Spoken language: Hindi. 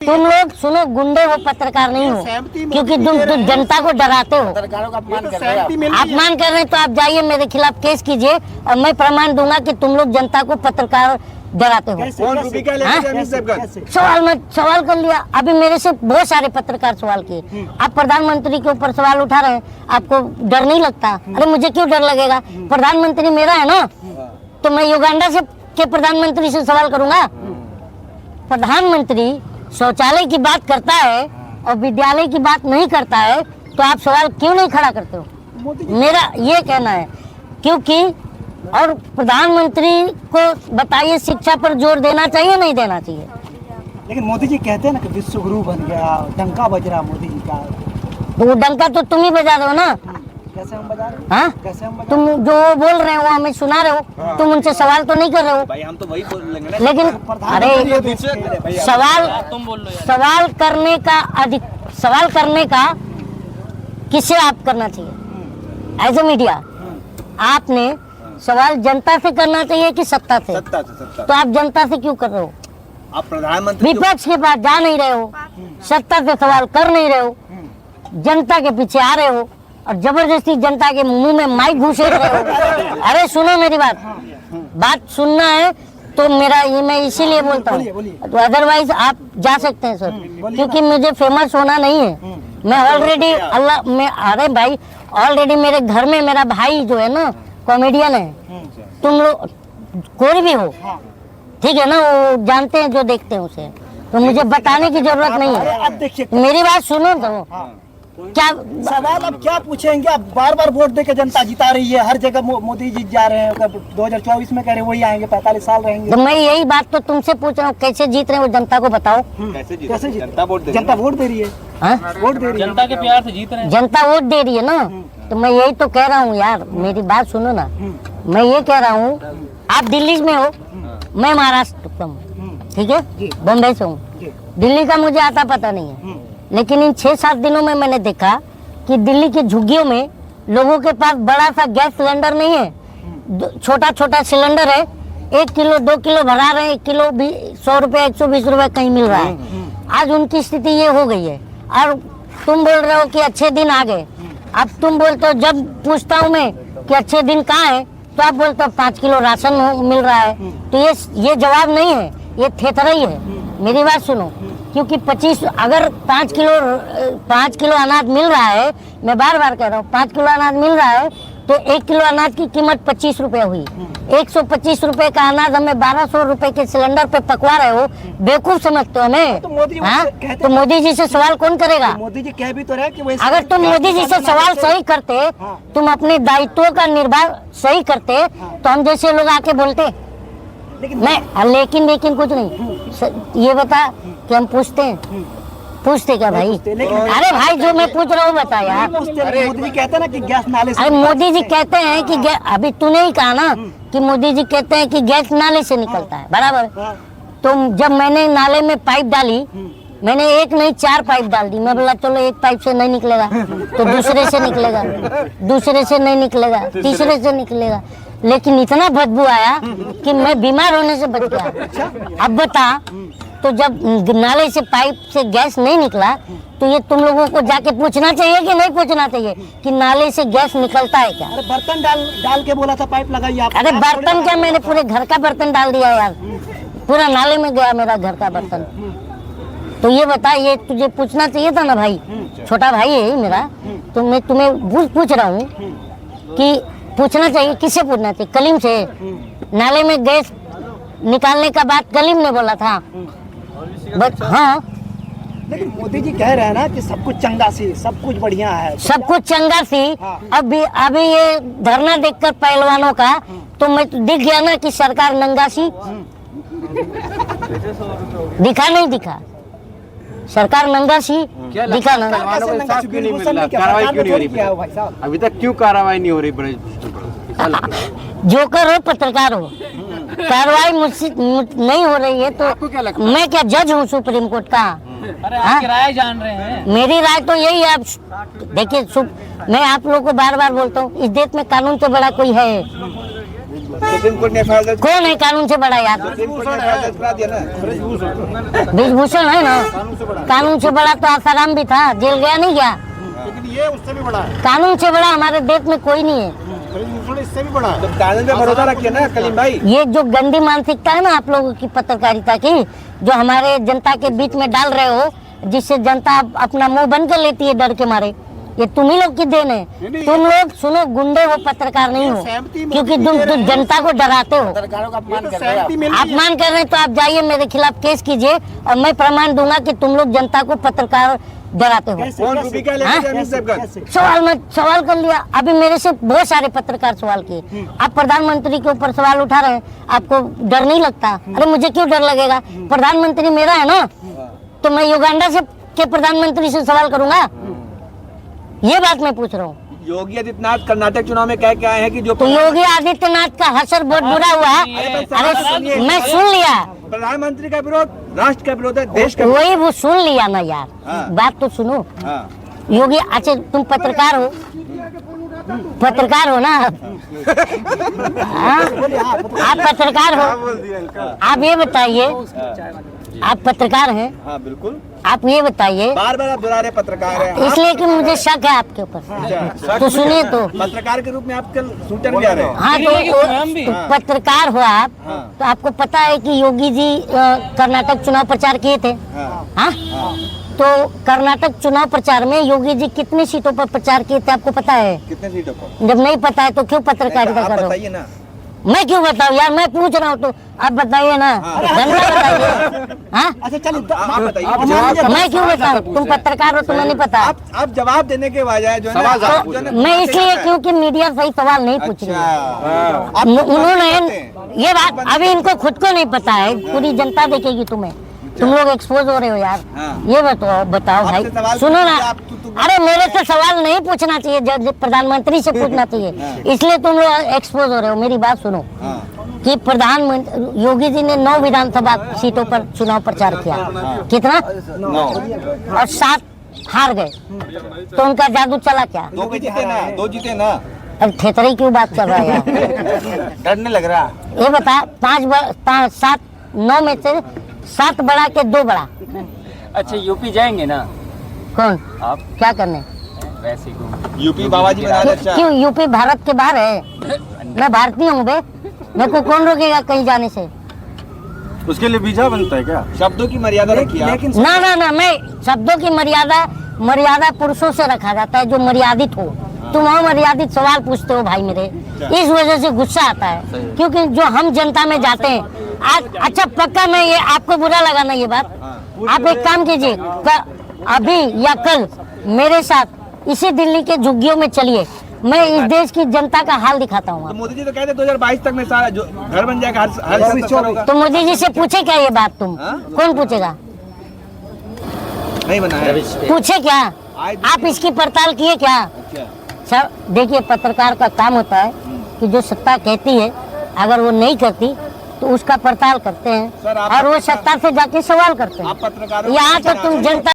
तुम लोग सुनो, गुंडे हो, पत्रकार नहीं हो, क्योंकि तुम जनता को डराते हो, अपमान कर रहे हैं। तो आप जाइए मेरे खिलाफ केस कीजिए और मैं प्रमाण दूंगा कि तुम लोग जनता को पत्रकार डराते हो। सवाल कर लिया, अभी मेरे से बहुत सारे पत्रकार सवाल किए। आप प्रधानमंत्री के ऊपर सवाल उठा रहे हैं, आपको डर नहीं लगता? अरे मुझे क्यों डर लगेगा, प्रधानमंत्री मेरा है ना, तो मैं युगांडा से के प्रधानमंत्री से सवाल करूंगा? प्रधानमंत्री शौचालय की बात करता है और विद्यालय की बात नहीं करता है, तो आप सवाल क्यों नहीं खड़ा करते हो? मेरा ये कहना है, क्योंकि और प्रधानमंत्री को बताइए शिक्षा पर जोर देना चाहिए नहीं देना चाहिए? लेकिन मोदी जी कहते हैं ना कि विश्व गुरु बन गया, डंका बज रहा मोदी जी का। तो वो डंका तो तुम ही बजा रहे हो ना। कैसे हम बजा रहे हैं? हाँ, कैसे हम बजा तुम जो बोल रहे हो हमें सुना रहे हो, तुम उनसे सवाल तो नहीं कर रहे हो भाई, हम तो वही बोल लेंगे ना। लेकिन अरे सवाल करने का किसे आप करना चाहिए एज ए मीडिया? आपने सवाल जनता से करना चाहिए कि सत्ता से? तो आप जनता से क्यों कर रहे हो? आप प्रधानमंत्री विपक्ष के पास जा नहीं रहे हो, सत्ता से सवाल कर नहीं रहे हो, जनता के पीछे आ रहे हो और जबरदस्ती जनता के मुंह में माइक घुसे रहे हो। अरे सुनो मेरी बात सुनना है तो मेरा ये मैं इसीलिए बोलता हूँ, तो अदरवाइज आप जा सकते हैं सर, क्योंकि मुझे फेमस होना नहीं है। मैं ऑलरेडी अरे भाई ऑलरेडी मेरे घर में मेरा भाई जो है ना कॉमेडियन है। तुम लोग कोई भी हो, ठीक है ना, वो जानते हैं जो देखते हैं उसे, तो मुझे बताने की जरूरत नहीं है। मेरी बात सुनो तो क्या सवाल अब क्या पूछेंगे? अब बार बार वोट देके जनता जिता रही है, हर जगह मोदी जी जा रहे हैं। 2024 में कह रहे वही आएंगे, 45 साल रहेंगे। तो मैं यही बात तो तुमसे पूछ रहा हूँ, कैसे जीत रहे हो जनता को बताओ। कैसे जीत? जनता वोट दे रही है। वोट दे रही है, जनता के प्यार से जीत रहे हैं। जनता वोट दे रही है ना, तो मैं यही तो कह रहा हूँ यार, मेरी बात सुनो ना। मैं ये कह रहा हूँ, आप दिल्ली में हो, मैं महाराष्ट्र का हूँ, ठीक है, बम्बई से हूँ। दिल्ली का मुझे आता पता नहीं है, लेकिन इन 6-7 दिनों में मैंने देखा कि दिल्ली के झुग्गियों में लोगों के पास बड़ा सा गैस सिलेंडर नहीं है, छोटा छोटा सिलेंडर है, 1 किलो 2 किलो भरा रहे हैं, 1 किलो भी 100 रुपए 120 रुपए कहीं मिल रहा है। आज उनकी स्थिति ये हो गई है। और तुम बोल रहे हो कि अच्छे दिन आ गए। अब तुम बोलते हो, जब पूछता हूँ मैं कि अच्छे दिन कहाँ है, तो आप बोलते हो 5 किलो राशन मिल रहा है। तो ये जवाब नहीं है, ये थेथराई है। मेरी बात सुनो, क्योंकि 25 अगर 5 किलो अनाज मिल रहा है, मैं बार बार कह रहा हूँ 5 किलो अनाज मिल रहा है, तो 1 किलो अनाज की कीमत 25 रुपए हुई। 125 रुपए का अनाज हमें 1200 रुपए के सिलेंडर पे पकवा रहे हो, बेवकूफ समझते हो हमें? तो मोदी जी से सवाल कौन करेगा? मोदी जी कह भी तो रहे कि अगर तुम मोदी जी से सवाल सही करते, तुम अपने दायित्वों का निर्वाह सही करते, तो हम जैसे लोग आके बोलते। लेकिन कुछ नहीं। ये बता कि हम पूछते क्या भाई? अरे भाई जो मैं पूछ रहा हूँ बता यार। मोदी जी कहते हैं ना कि गैस नाले से। अरे मोदी जी कहते हैं कि अभी तूने ही कहा ना कि मोदी जी कहते हैं कि गैस नाले से निकलता है, बराबर। तो जब मैंने नाले में पाइप डाली, मैंने 1 नहीं 4 पाइप डाल दी। मैं बोला चलो 1 पाइप से नहीं निकलेगा तो दूसरे से निकलेगा, दूसरे से नहीं निकलेगा, तीसरे से निकलेगा। लेकिन इतना बदबू आया कि मैं बीमार होने से बच गया। अब बता, तो जब नाले से पाइप से गैस नहीं निकला, तो ये तुम लोगों को जाके पूछना चाहिए कि नहीं पूछना चाहिए कि नाले से गैस निकलता है क्या? अरे बर्तन डाल के बोला था पाइप लगाइए आप। अरे बर्तन क्या, मैंने पूरे घर का बर्तन डाल दिया यार, पूरा नाले में गया मेरा घर का बर्तन। तो ये बता, ये तुझे पूछना चाहिए था ना भाई, छोटा भाई है मेरा। तो मैं तुम्हें पूछ रहा हूँ कि पूछना चाहिए, किससे पूछना चाहिए? कलीम से? नाले में गैस निकालने का बात कलीम ने बोला था। बट हाँ, लेकिन मोदी जी कह रहे हैं ना कि सब कुछ चंगा सी, सब कुछ बढ़िया है, सब कुछ चंगा सी। अभी ये धरना देखकर पहलवानों का, तो मैं दिख गया ना कि सरकार नंगा सी। दिखा नहीं दिखा? सरकार नंगा सी दिखा ना? कार्रवाई क्यों नहीं हो रही? अभी तक क्यों कार्रवाई नहीं हो रही? बड़े जोकर हो, पत्रकार हो, कार्रवाई मुझसे नहीं हो रही है, तो मैं क्या जज हूँ सुप्रीम कोर्ट का? अरे आपकी राय जान रहे हैं। मेरी राय तो यही है। आप देखिए, मैं आप लोगों को बार बार बोलता हूँ, इस देश में कानून से बड़ा कोई है? सुप्रीम कोर्ट ने FIR दर्ज कौन है कानून से बड़ा यार? सुप्रीम कोर्ट ने FIR दर्ज करा दिया ना। ब्रिजभूषण है ना, कानून से बड़ा तो आसाराम भी था, जेल गया नहीं गया। लेकिन ये उससे भी बड़ा है, कानून से बड़ा हमारे देश में कोई नहीं है। ब्रिजभूषण इससे भी बड़ा है। तो कानून पे भरोसा रखिए ना कलीम भाई। ये जो गंदी मानसिकता है ना आप लोगों की पत्रकारिता की, जो हमारे जनता के बीच में डाल रहे हो, जिससे जनता अपना मुंह बंद कर लेती है डर के मारे, ये तुम ही लोग की देन है। तुम लोग सुनो, गुंडे हो, पत्रकार नहीं हो, क्योंकि तुम जनता को डराते हो। अपमान कर रहे हैं तो आप जाइए मेरे खिलाफ केस कीजिए और मैं प्रमाण दूंगा कि तुम लोग जनता को पत्रकार डराते हो। कौन भूमिका लेके जाएंगे साहब का? सवाल कर लिया। अभी मेरे से बहुत सारे पत्रकार सवाल किए। आप प्रधानमंत्री के ऊपर सवाल उठा रहे हैं, आपको डर नहीं लगता? अरे मुझे क्यों डर लगेगा? प्रधानमंत्री मेरा है ना, तो मैं युगांडा से के प्रधानमंत्री से सवाल करूंगा? ये बात मैं पूछ रहा हूँ। योगी आदित्यनाथ कर्नाटक चुनाव में कह के आए हैं कि जो तो योगी आदित्यनाथ का हसर बहुत बुरा हुआ है। अरे मैं सुन लिया, प्रधानमंत्री का विरोध राष्ट्र का विरोध है, देश का वही वो सुन लिया ना यार। हाँ। बात तो सुनो। हाँ। योगी, अच्छा तुम पत्रकार हो, पत्रकार हो ना? हाँ? आप पत्रकार हो, आप ये बताइए, आप पत्रकार हैं, हाँ बिल्कुल। आप ये बताइए, बार बार आप दोहरा रहे पत्रकार हैं। इसलिए कि मुझे शक है आपके ऊपर। तो सुनिए, तो पत्रकार के रूप में आप कल सूचन भी आ रहे हैं। हाँ तो पत्रकार हो आप, तो आपको पता है कि योगी जी कर्नाटक चुनाव प्रचार किए थे। हाँ, तो कर्नाटक चुनाव प्रचार में योगी जी कितनी सीटों पर प्रचार किए थे आपको पता है? कितने सीटों पर? जब नहीं पता है तो क्यों पत्रकारिता आप कर रहे बताइए हो? ना। मैं क्यों बताऊँ यार, मैं पूछ रहा हूँ तो आप बताइए ना। धन्यवाद बताइए। हाँ, अच्छा चलिए, आप बताइए। मैं क्यों बताऊँ? तुम पत्रकार हो, तुम्हें नहीं पता। आप जवाब देने के बजाय जो है ना, तो मैं इसलिए क्योंकि मीडिया सही सवाल नहीं पूछ रही है। उन्होंने ये बात अभी इनको खुद को नहीं पता है, पूरी जनता देखेगी तुम्हें। तुम लोग एक्सपोज हो रहे हो यार। ये बताओ भाई, सुनो ना। अरे मेरे से सवाल नहीं पूछना चाहिए, प्रधानमंत्री से पूछना चाहिए, इसलिए तुम लोग एक्सपोज हो रहे हो। मेरी बात सुनो कि प्रधानमंत्री योगी जी ने 9 विधानसभा सीटों पर चुनाव प्रचार किया। कितना? 9 और 7 हार गए, तो उनका जादू चला क्या? 2 जीते ना, 2 जीते ना। अब थेतरी क्यों बात कर रहा है यार? डर नहीं लग रहा? ये बता, 7 9 में से 7 बड़ा के 2 बड़ा। अच्छा यूपी जाएंगे ना कौन? आप? क्या करने? वैसे ही यूपी बाबा जी बना अच्छा। क्यों यूपी भारत के बाहर है? मैं भारतीय हूँ बे, मेरे को कौन रोकेगा कहीं जाने से? उसके लिए वीजा बनता है क्या? शब्दों की मर्यादा रखिए। लेकिन ना, मैं शब्दों की मर्यादा पुरुषों से रखा जाता है जो मर्यादित हो। तुम अमर्यादित सवाल पूछते हो भाई मेरे, इस वजह से गुस्सा आता है, क्योंकि जो हम जनता में जाते हैं आज। अच्छा पक्का मैं ये आपको बुरा लगा ना ये बात? आप एक काम कीजिए, अभी या कल मेरे साथ इसी दिल्ली के झुग्गियों में चलिए, मैं इस देश की जनता का हाल दिखाता हूँ। तो मोदी जी तो कहते 2022 तक में सारा जो घर बन जाएगा, हर होगा। तो मोदी जी से पूछे क्या ये बात? तुम कौन पूछेगा? नहीं बना है। पूछे क्या? आप इसकी पड़ताल किए क्या? सर देखिए, पत्रकार का काम होता है कि जो सत्ता कहती है अगर वो नहीं करती तो उसका पड़ताल करते हैं, और वो सत्ता से जाके सवाल करते हैं। आप पत्रकारों यहाँ तो तुम जनता